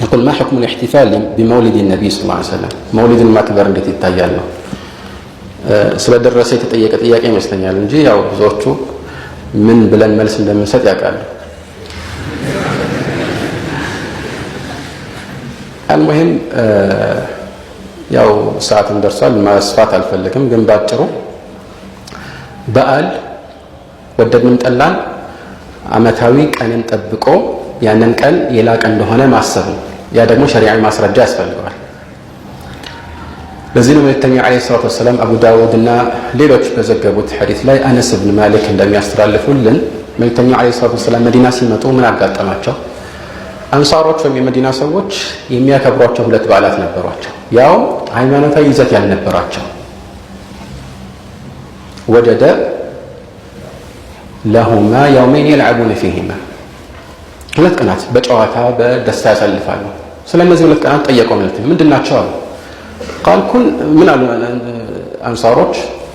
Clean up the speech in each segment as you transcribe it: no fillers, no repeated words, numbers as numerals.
يقول ما حكم الاحتفال بمولد النبي صلى الله عليه وسلم مولد ما كبر እንዴት ይታያል ነው ስለደረሰ የተጠየቀ ጥያቄ ይመስለኛል እንጂ ያው ብዙዎቹ ምን ብለን መልስ እንደምንሰጥ ያውቃሉ المهم ያው ሰዓቱን ደርሷል ማስፋት አልፈልግም ግን ባጭሩ በዓል ወደድንም ጠላን አመታዊ ቀንን ጠብቆ ያንን ቀን የላቀ እንደሆነ ማሰብ ነው ያ ደግሞ ሸሪዓዊ ማስረጃ ያስፈልጋል ለዚህ ነው መልእክተኛው አለይሂ ሰላቱ ወሰለም አቡ ዳውድ እና ሌሎች በዘገቡት ሐዲስ ላይ አነስ ኢብኑ ማሊክ እንደሚያስተላልፉልን መልእክተኛው አለይሂ ሰላቱ ወሰለም መዲና ሲመጡ ምን አጋጠማቸው አንሳሮች ወይም የመዲና ሰዎች የሚያከብሯቸው ሁለት በዓላት ነበሯቸው ያው ሃይማኖታዊ ይዘት ያልነበራቸው ወደደ لهما يومين يلعبون فيهما ሁለት ቀናት በጨዋታ በደስታ ያሳልፋሉ ስለዚህ ሁለት ቀናት ጠየቀው ምንድናቸው قال كن من الانصاروች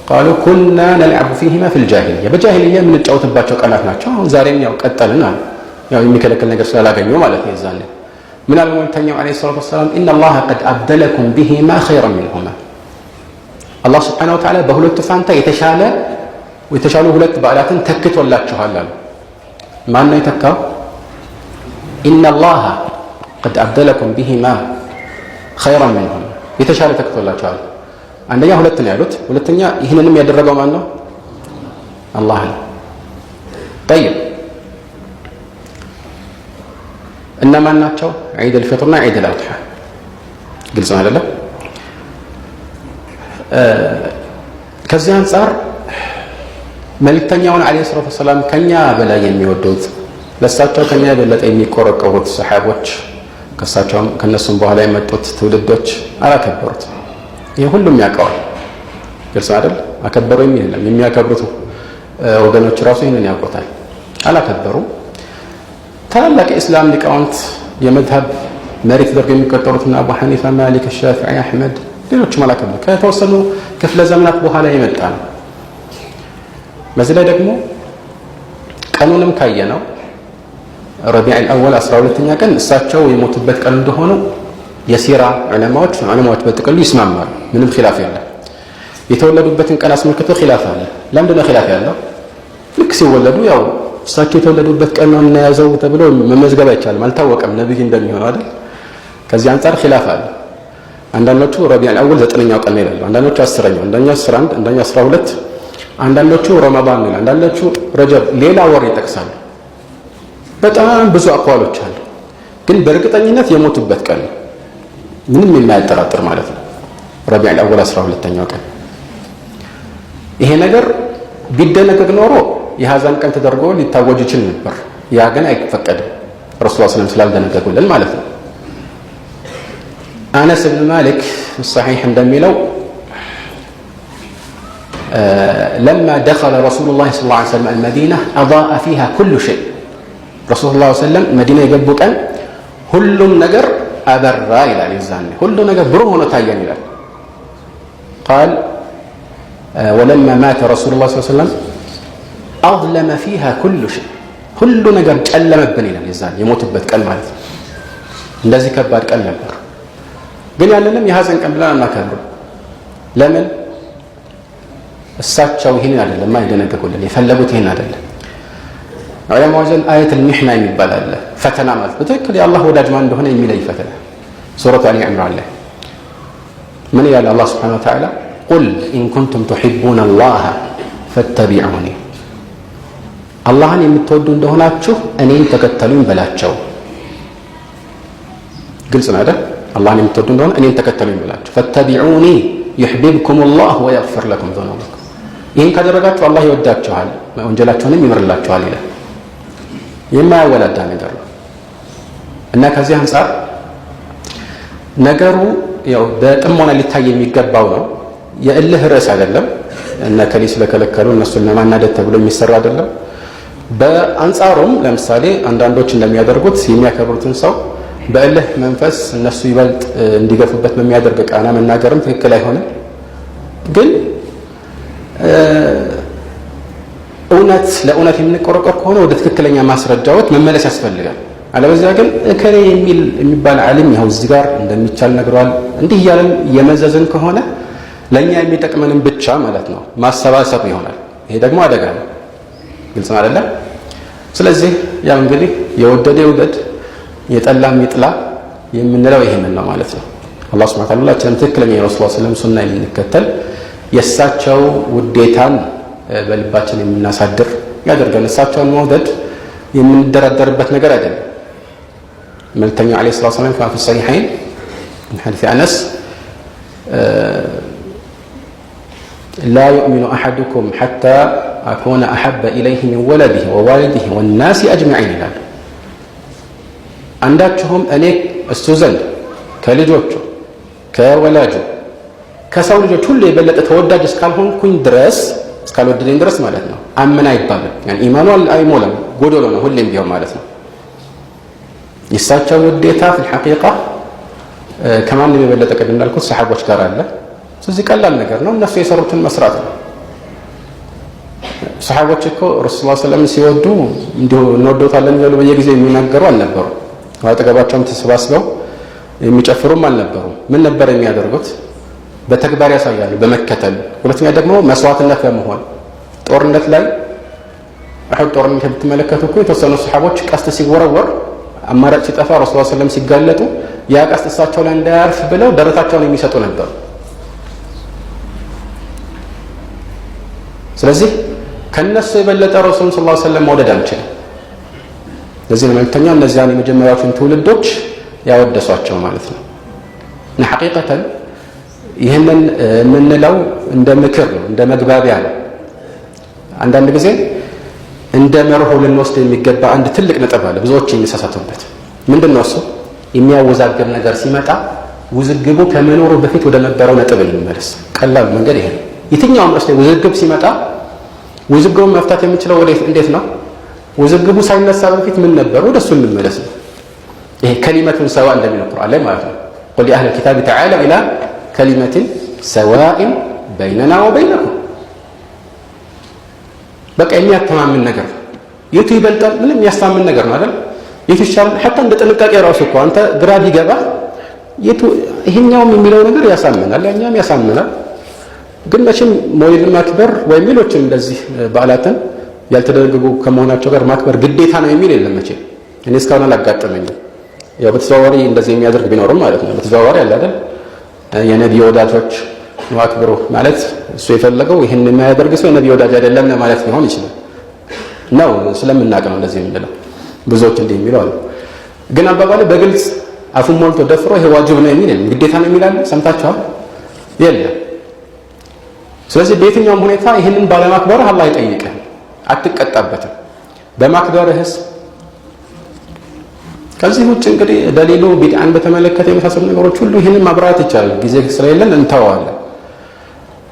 قالوا كنا نلعب فيهما في الجاهليه በጃሂልያ ምን ተጫውተባቸው ቀናት ናቸው አሁን ዛሬም ያው ቀጠልና ያው የሚከለከል ነገር ስላላገኙ ማለት ነው ይዛለ ምን አልሞንተኛው አለይሂ ሰላቱ ወሰለም ان الله قد ابدلكم بهما خيرا منهما الله سبحانه وتعالى በሁለቱ ፋንታ የተሻሉ ሁለት በዓላትን ተክቶላችኋል አሉ ማን ነው የተካው ان الله قد ابدلكم بهما خيرا منهما የተሻለ ተክቶላችኋል አንደኛ ሁለት ነው ያሉት ሁለተኛ ይሄንንም ያደረገው ማን ነው አላህ ነው طيب انما ናቸው عيد الفطر እና عيد الاضحى ግልጽ ነው አይደለም ከዚህ አንፃር መልእክተኛውን አለይሂ ሰላቱ ወሰለም ከኛ በላይ የሚወዱት ለሳቸው ከኛ የበለጠ የሚቆረቆሩት ሰሃቦች ከሳቸውም ከነሱም በኋላ የመጡት ትውልዶች አላከበሩት ይሄ ሁሉም ያውቀዋል ግልጽ አይደል አከበሩ የሚልም የሚያከብሩት ወገኖች ራሱ ይሄንን ያውቁታል አላከበሩ ታላላቅ እስላም ሊቃውንት የመዝሀብ መሪ ተደርገው የሚቆጠሩትና አቡ ሐኒፋ ማሊክ ሻፊዒ አህመድ ሌሎችም አላከበሩ ከተወሰኑ ክፍለ ዘመናት በኋላ የመጣ ነው በዚህ ላይ ደግሞ ቀኑንም ካየነው ረቢዕ አልአወል 12ኛ ቀን እሳቸው የሞቱበት ቀን እንደሆነ የሲራ ዑለማዎች በጥቅሉ ይስማማሉ ምንም ኺላፍ የለም የተወለዱበትን ቀን አስመልክቶ ኺላፍ አለ ለምንድን ነው ኺላፍ ያለው ልክ ሲወለዱ ያው እሳቸው የተወለዱበት ቀን ነው እና ያዘው ተብሎ መመዝገብ አይቻልም አልታወቀም ነብይ እንደሚሆን አይደል ከዚህ አንፃር ኺላፍ አለ አንዳንዶቹ ረቢዕ አልአወል 9ኛው ቀን ይላሉ አንዳንዶቹ 10ኛው አንዳንዶቹ 11 አንዳንዶቹ 12 አንዳንዶቹ ረመዳን ይላሉ አንዳንዶቹ ረጀብ ሌላ ወር ይጠቅሳሉ በጣም ብዙ አቋሎች አሉ ግን በእርግጠኝነት የሞቱበት ቀን ምንም የማያጠራጥር ማለት ነው ረቢዕ አልአወል 12ኛው ቀን ይሄ ነገር ቢደነገግ ኖሮ የሐዘን ቀን ተደርጎ ሊታወጅ ይችል ነበር ያ ግን አይፈቀድም ረሱላህ ሰለላሁ ዐለይሂ ወሰለም ስላልደነገጉልን ማለት ነው አነስ ኢብኑ ማሊክ الصحيح እንደሚለው لما دخل رسول الله صلى الله عليه وسلم المدينة أضاء فيها كل شيء رسول الله صلى الله عليه وسلم مدينة يقبوا كان كل نجر أبرا إلى الإنسان كل نجر بروه نتاين إلى قال ولما مات رسول الله صلى الله عليه وسلم أظلم فيها كل شيء كل نجر تألم بني الإنسان يموت بتكلم እንደዚህ ከባድ ቀን ነበር ግን ያንንም የሐዘን ቀን ብለን አናከብር ለምን እሳቸው ይሄን አይደለም ማይደነገጉልን የፈለጉት ይሄን አይደለም ዑለማው ዘንድ አያቱል ሚህና ይባላል ፈተና ማለት በትክክል የአላህ ወዳጅ ማን እንደሆነ የሚለይ ፈተና ሱረቱ አሊ ኢምራን ላይ ምን ይላል አላህ Subhanahu Wa Ta'ala قل إن كنتم تحبون الله فاتبعوني አላህን የምትወዱ እንደሆናችሁ እኔን ተከተሉኝ በላቸው ግልጽ ነው አይደል አላህን የምትወዱ እንደሆነ እኔን ተከተሉኝ በላቸው فاتبعوني يحببكم الله ويغفر لكم ذنوبكم ይሄን ካደረጋችሁ አላህ ይወዳችኋል ወንጀላችሁንም ይምርላችኋል ይላል የማያወላዳ ነገር ነው እና ከዚህ አንፃር ነገሩ ያው በጥሞና ሊታይ የሚገባው ነው የእልህ ርዕስ አይደለም እና ከሊ ስለከለከሉ እነሱን ለማናደድ ተብሎ የሚሰራ አይደለም በአንጻሩም ለምሳሌ አንዳንዶች እንደሚያደርጉት የሚያከብሩትን ሰው በእልህ መንፈስ እነሱ ይበልጥ እንዲገፉበት በሚያደርግ ቃና መናገርም ትክክል አይሆንም ግን እውነት ለእውነት የምንቆረቆር ከሆነ ወደ ትክክለኛ ማስረጃዎች መመለስ ያስፈልጋል አለበዚያ ግን እከሌ የሚባል ዓሊም ይኸው እዚህ ጋር እንደሚቻል ነግሯል እንዲህ እያለን የመዘዝን ከሆነ ለኛ የሚጠቅመንን ብቻ ማለት ነው ማሰባሰብ ይሆናል። ይሄ ደግሞ አደጋ ነው። ግልጽ ነው አይደል? ስለዚህ ያው እንግዲህ የወደደ ይውደድ የጠላም ይጥላ የምንለው ይሄንን ነው ማለት ነው። አላህ Subhanahu Wa Ta'ala ትክክለኛ የረሱል ሰለላሁ ዐለይሂ ወሰለም ሱና የምንከተል የእሳቸው ውዴታን በልባችን የምናሳድር ያደርገን። እሳቸውን መውደድ የምንደራደርበት ነገር አይደለም። መልእክተኛው ዓለይሂ ሰላቱ ወሰላም في الصحيحين من حديث أنس لا يؤمن أحدكم حتى أكون أحب إليه من ولده ووالده والناس أجمعين ይላል። አንዳችሁም እኔ እሱ ዘንድ ከልጆቹ ከወላጁ ከሰው ልጆች ሁሉ የበለጠ ተወዳጅ እስካልሆንኩኝ ድረስ እስካልወደደኝ ድረስ ማለት ነው አመና አይባልም። ያን ኢማኑ አይሞላም፣ ጎዶሎ ነው ሁሌም ቢሆን ማለት ነው። የእሳቸው ውዴታ في الحقيقة ከማንም የበለጠ ቅድም እንዳልኩት ሰሃቦች ጋር አለ። ስለዚህ ቀላል ነገር ነው እነሱ የሰሩትን መስራት ነው። ሰሃቦች እኮ ረሱል ሰለላሁ ዐለይሂ ወሰለም ሲወዱ እንዲሁ እንወደውታለን እያሉ በየጊዜው የሚናገሩ አልነበሩ። አጠገባቸውም ተሰባስበው የሚጨፍሩም አልነበሩም። ምን ነበር የሚያደርጉት? በተግባር ያሳያሉ፣ በመከተል። ሁለተኛ ደግሞ መስዋዕትነት በመሆን ጦርነት ላይ አሁን ጦርነት ብትመለከቱ እኮ የተወሰኑ ሰሃቦች ቀስት ሲወረወር አማራጭ ሲጠፋ ረሱል ሰለላሁ ዐለይሂ ወሰለም ሲጋለጡ ያ ቀስት እሳቸው ላይ እንዳያርፍ ብለው ደረታቸውን የሚሰጡ ነበር። ስለዚህ ከነሱ የበለጠ ረሱል ሰለላሁ ዐለይሂ ወሰለም መውደድ አንችልም። ለዚህ ነው መልእክተኛው እነዚያን የመጀመሪያዎቹን ትውልዶች ያወደሷቸው ማለት ነው። እና ሐቂቀተን ይህንን የምንለው እንደ ምክር ነው፣ እንደ መግባቢያ ነው። አንዳንድ ጊዜ እንደ መርሆ ልንወስድ የሚገባ አንድ ትልቅ ነጥብ አለ ብዙዎች የሚሳሳቱበት። ምንድነው እሱ? የሚያወዛግብ ነገር ሲመጣ ውዝግቡ ከመኖሩ በፊት ወደ ነበረው ነጥብ እንመለስ። ቀላል መንገድ ይሄ ነው። የትኛውም ርዕስ ላይ ውዝግብ ሲመጣ ውዝግቡን መፍታት የምንችለው እንዴት ነው? ውዝግቡ ሳይነሳ በፊት ምን ነበር? ወደሱ እንመለስ ነው። ይሄ ከሊመቱን ሰዋ እንደሚለው ቁርአን ላይ ማለት ነው። قل يا أهل الكتاب تعالوا إلى كلمة سواء بيننا وبينكم በቃ የሚያተማምን ነገር የቱ ይበልጣል? ምንም የሚያስተማምን ነገር ነው አይደል? የቱ ይሻላል? حتى እንደ ጥንቃቄ ራሱ እኮ አንተ ግራ ቢገባ የቱ ይሄኛውም የሚለው ነገር ያሳምናል፣ ያኛውም ያሳምናል። ግን መቼም ሞይል ማክበር ወይም ሌሎችም እንደዚህ በዓላትን ያልተደረጉ ከመሆናቸው ጋር ማክበር ግዴታ ነው የሚል የለም መቼም። እኔ እስካሁን አላጋጠመኝም። ያው በተዘዋዋሪ እንደዚህ የሚያደርግ ቢኖርም ማለት ነው። በተዘዋዋሪ አለ አይደል? የነብዩ ወዳጆች ነው አክብሩ ማለት እሱ የፈለገው ይሄን የማያደርግ ሰው የነብዩ ወዳጅ አይደለም ማለት ሊሆን ይችላል ነው። ስለምናውቅ ነው እንደዚህ የምንለው። ብዙዎች እንዲህ የሚሉ አሉ። ግን አባባሉ በግልጽ አፉን ሞልቶ ደፍሮ ይሄ ዋጅብ ነው የሚል የለም፣ ግዴታ ነው የሚል አለ። ሰምታችኋል? የለም። ስለዚህ በየትኛውም ሁኔታ ይህንን ባለማክበርህ አላህ ይጠይቅህ፣ አትቀጣበትም። በማክበርህስ ከዚህ ውጭ እንግዲህ ደሊሉ ቢድዓን በተመለከተ የመሳሰሉ ነገሮች ሁሉ ይህንን ማብራራት ይቻላል። ጊዜ ስለሌለን እንተዋለን።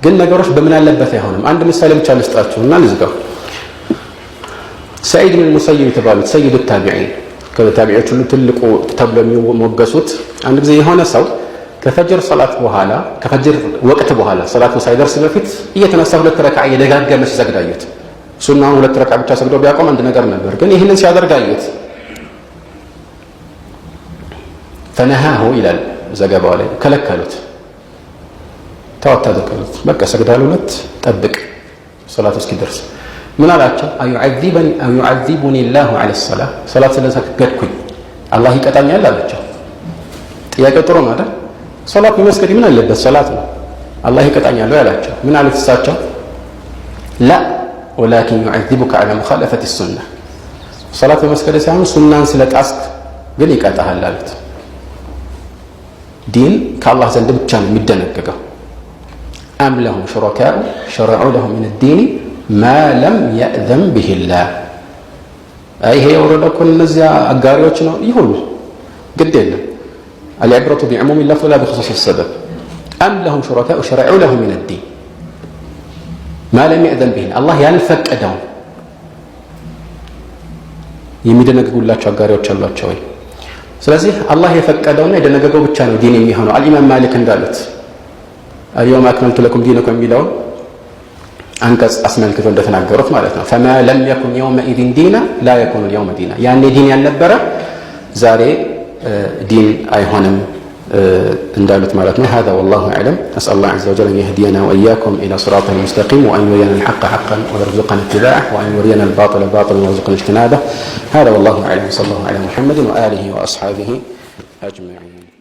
ግን ነገሮች በምን አለበት አይሆንም። አንድ ምሳሌ ብቻ ልስጣችሁና ልዝጋው። ሰዒድ ብን ሙሰይብ የተባሉት ሰይዱ ታቢዒን ከታቢዒዎች ሁሉ ትልቁ ተብሎ የሚሞገሱት አንድ ጊዜ የሆነ ሰው ከፈጅር ሰላት በኋላ ከፈጅር ወቅት በኋላ ሰላቱ ሳይደርስ በፊት እየተነሳ 2 ረክዓ እየደጋገመ ሲሰግድ አዩት። ሱናውን 2 ረክዓ ብቻ ሰግዶ ቢያቆም አንድ ነገር ነበር። ግን ይህንን ሲያደርግ አዩት። ፈነሃሁ ይላል ዘገባው ላይ ከለከሉት፣ ተዋት አደረጉት። በቃ ሰግዳል 2 ጠብቅ ሰላቱ እስኪደርስ። ምን አላቸው? አዩዓዚቡኒ ላሁ ዐለ ሰላህ ሰላት ስለሰገድኩኝ አላህ ይቀጣኛል አላቸው። ጥያቄ ጥሩ ነው አይደል? ሰላት በመስገድ ምን አለበት? ሰላት ነው። አላህ ይቀጣኛል ያላቸው ምን አሉት እሳቸው? ላ ወላኪን ዩዓዚቡከ ዐላ ሙኻለፈቲ ሱና ሰላት በመስገድ ሳይሆን ሱናን ስለጣስክ ግን ይቀጣሃል አሉት። ዲን ከአላህ ዘንድ ብቻ ነው የሚደነገገው። አም ለሁም ሹረካኡ ሸረዑ ለሁም ሚነ ዲኒ ማ ለም የእዘን ቢሂላህ። ይሄ የወረደው እኮ እነዚያ አጋሪዎች ነው ይሁን ግድ የለም። العبرة بعموم اللفظ لا بخصوص السبب. أم لهم شركاء شرعوا لهم من الدين ما لم يأذن به الله ያልፈቀደው የሚደነግጉላቸው አጋሪዎች አሏቸው ወይ? ስለዚህ አላህ የፈቀደውና የደነገገው ብቻ ነው ዲን የሚሆነው። አልኢማም ማሊክ እንዳሉት اليوم أكملت لكم دينكم የሚለውን አንቀጽ አስመልክቶ እንደተናገሩት ማለት ነው። فما لم يكن يومئذ دينا لا يكون اليوم دينا ያኔ ዲን ያልነበረ ዛሬ ዲን አይሆንም እንዳሉት ማለት ነው። هذا والله أعلم. أسأل الله عز وجل أن يهدينا وإياكم إلى صراط المستقيم وأن يرينا الحق حقا ويرزقنا اتباعه وأن يرينا الباطل باطلا ويرزقنا اجتنابه. هذا والله أعلم. صلى الله على محمد وآله وأصحابه أجمعين.